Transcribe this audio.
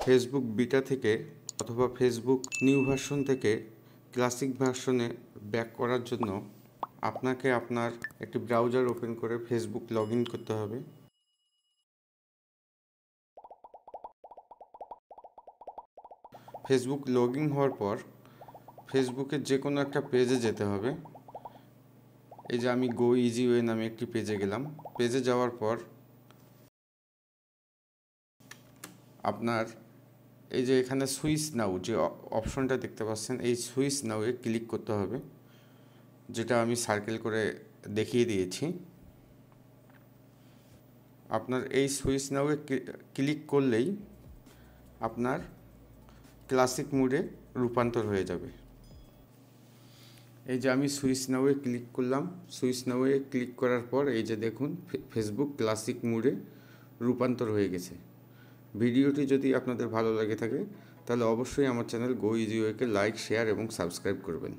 Facebook beta থেকে অথবা Facebook new version থেকে ক্লাসিক ভার্সনে ব্যাক করার জন্য আপনাকে আপনার একটি ব্রাউজার ওপেন করে ফেসবুক লগ ইন করতে হবে। ফেসবুক লগ ইন হওয়ার পর ফেসবুকের যে কোনো একটা পেজে যেতে হবে। এই যে আমি গো ইজি ওয়ে নামে একটি পেজে গেলাম। পেজে যাওয়ার পর আপনার এই যে এখানে সুইচ নাও যে অপশনটা দেখতে পাচ্ছেন, এই সুইচ নাওয়ে ক্লিক করতে হবে, যেটা আমি সার্কেল করে দেখিয়ে দিয়েছি। আপনার এই সুইচ নাওয়ে ক্লিক করলেই আপনার ক্লাসিক মোডে রূপান্তর হয়ে যাবে। এই যে আমি সুইচ নাওয়ে ক্লিক করলাম। সুইচ নাওয়ে ক্লিক করার পর এই যে দেখুন ফেসবুক ক্লাসিক মোডে রূপান্তর হয়ে গেছে। ভিডিওটি যদি আপনাদের ভালো লাগে থাকে তাহলে অবশ্যই আমার চ্যানেল গো ইজি ওয়েকে লাইক, শেয়ার এবং সাবস্ক্রাইব করবেন।